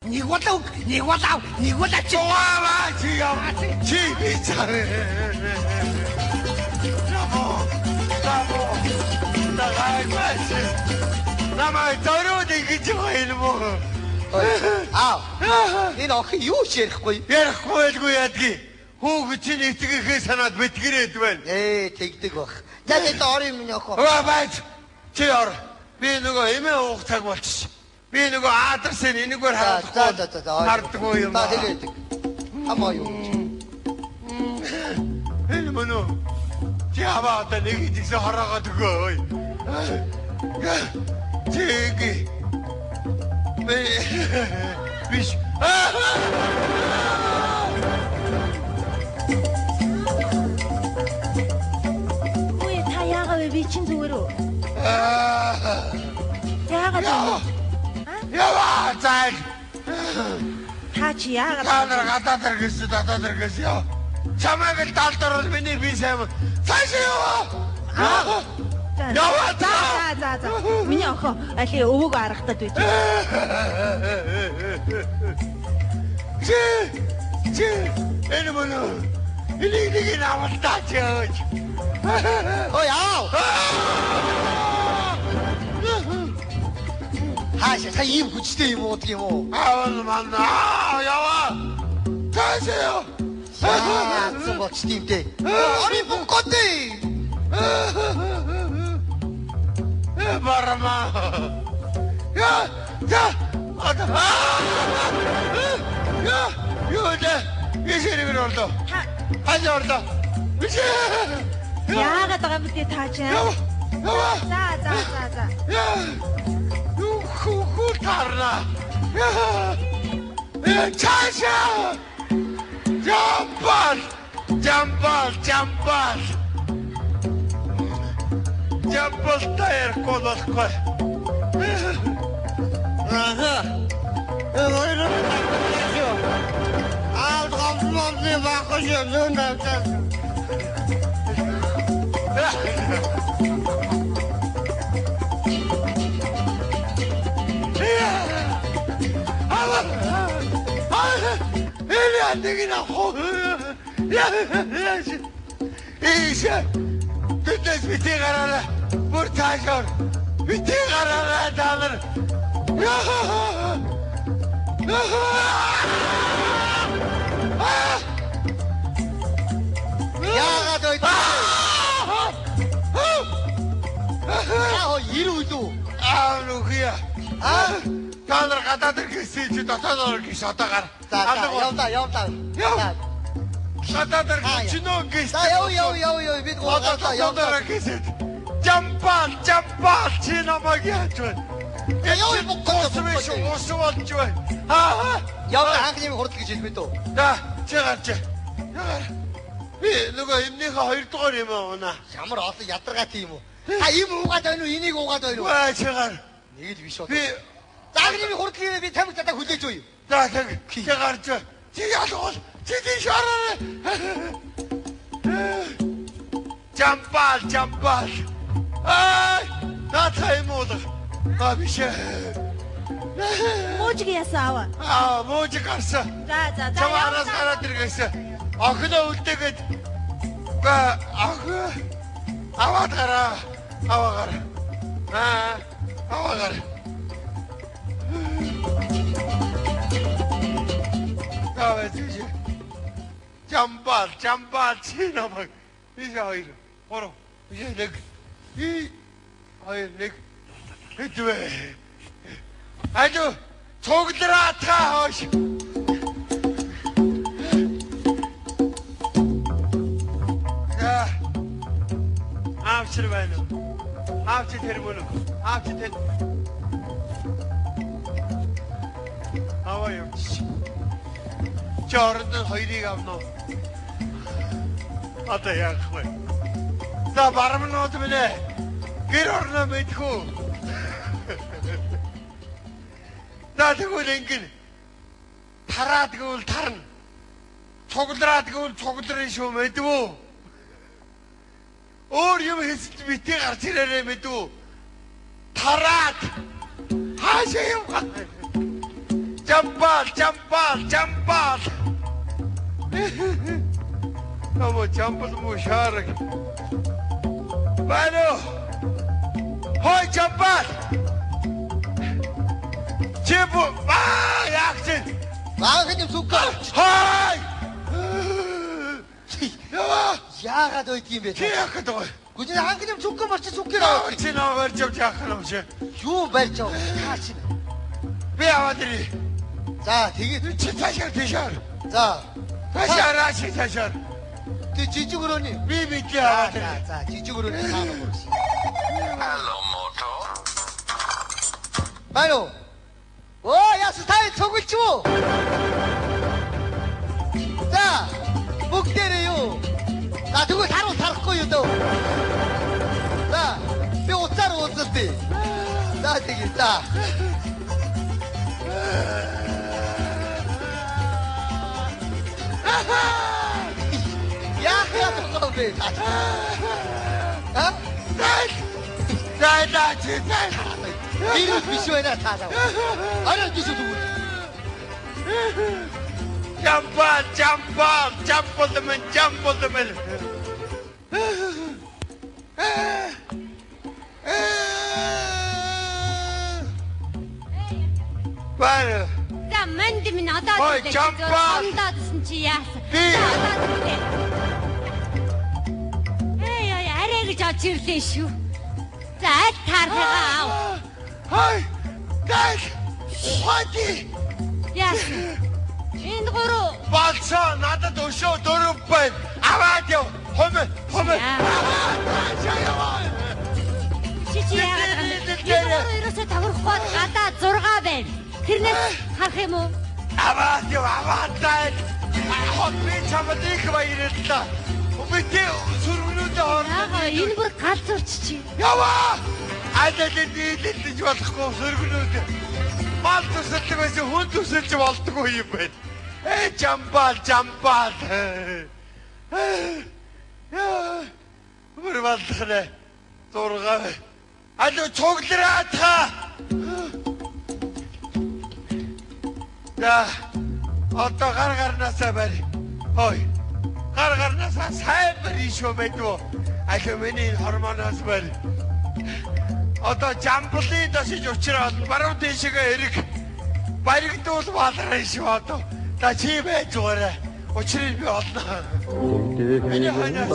你我老，走啊嘛，去呀，去比赛。那还关系？那么早就得给机会了么？你老很有些会。别会这个样子，我今天这个很sana不这个对吧？哎，这个，那这道理没有好。我白，这样，别那个也没有太过吃，别那个阿德森那个还好，还多有嘛。还没有。哎，你们喏，这阿爸的那个就是哈拉个这个，这个，必须喂，他压个被清楚了。压个怎么？要吧，在。他去压个。他那个打这个是打这个是要，前面个打到了没你比赛嘛？才是啊！要啊！咋，明年好，而且5个人的对决。这，哎，你们呢？你给拿我打去！哦要！还是他衣服起的么的么？啊，我他妈要啊！才是要！怎么起的？你不搞的？Barama. Ya, ada. Ya, yuda. Geçeri bir orada. Hadi orada. 야가 따가붙게 타자. 자. Ya, kurtarna. Ya, çarşı. Jambal. Jambal tayar kolak koy. Eli andigina ho. İşte. Gündüz biti kararı. Burtaşır. Biti kararı dalır. 야가 더 있다. 야, 이루도. 아, 누구야? 아, 다들 갖다 들게 쓰지, 갖다 들게 샀다가. 야다. 갖다 들게 진호게 쓰. 야, 믿고 갖다 들게 쓰. 잠깐, 지나가게 하죠. 여기 못 고스메시 오스왔죠. 아, 야가 한님이 그렇게 지금 또. 자, 제가. 누가 입니까? 일동이면 오나. 잠을 와서 야ത്ര같이 뭐. 이모가 되는 이니고가 되는. 와, 제가. 이게 위셔. 자기님이 그렇게 미 태국 때다 굴대줘요. 자, 제가 지야도 지지 셔라네. 잠발. 아, 나 타이모다. 아, 미셔. 뭐지게 싸워. 아, 뭐지 갔어. 자. 저 하나 살아 들어갔어. 아, 그다 올 때가 아와가라. 아와가라. 왜 주지? 잠발 지나막 이제 아이를 보러 이제 이 아이를 왜 아주 저기들아 타 자 아홉시를 봐요 아홉시 데리고는 아홉시 데리 아와요 저런데 허이리가 없노 아따야 그거야 나 바람은 어쩌면 그러나 믿고 나 되고 댕긴 타라 되고 타른 초구들아 되고 초구들이 쇼면 되고 오리움 했을 때 밑에 가르치려면 믿고 타라 하세요 자 Жамбал. Ному жамбал муу шаараг. Байна уу? Хой жамбал. Чибу яахч. Анхны зүггүй. Хой! Яагаад ойд юм бэ? Чи яах гэдэг вэ? Гүн анхны зүггүй марч зүггээр авах. Чи наваарч яах юм чи? Юу барьж авах? Таач. Би аваад ирээ. За тэгээд Чи таашаар. за Таашаараа чи таашаар. тэг жижиг өрөөний. Би бити аваад ирээ. За жижиг өрөөний цаана гурс. Hello, motor. Байна уу? Оо яс тай цогөлч юу? За бүгдээрээ юу? За тэгвэл тарахгүй юу дөө? За би уцаар уулзалтыг. За тэгээд за. Яах юм бэ? А? Дай чи дай. Вирус биш байна таалаа. Арай биш үү? Жамбал. Байна. За манд минь одоо Ой, жампаа. ондоодсон чи яасан? Би. Эй арай гэж очиж ирлээ шүү. За аль таархаа аав. Хай. Дай. Хати. Яасан? Энд гурав. Балцаа надад өшөө дөрөв байна. Аваад яв. Хомэ. Чи яагаад юм бэ? Энэ гурав ерөөсөө тохирохгүй гадаа 6 байна. Тэрнээс харах юм уу? Аваад дай. Хот би чамд их баярлалаа. Үгүй сүргэнүүд хооронд. Яагаа энэ бүр гал зурч чи. Яваа! Адилын нийлэлж болохгүй сөргөнүүд. Мал төсөлдөг байсан хүн төсөлж болдгоо юм байна. Жамбал. Бүр балдахнаа. 6. Алуу цуглараа та. За. Одоо гарнаасаа барь. Хой. Гарнаасаа сайн барь шүү мэдвэ. Алуу миний хормоноос барь. Одоо жамблын дашиж уучраад баруун тийшээ эрэг баригдуул балраа шүү одоо. Та чи байж байгаарай. Учрыг би олно. Миний ханаас.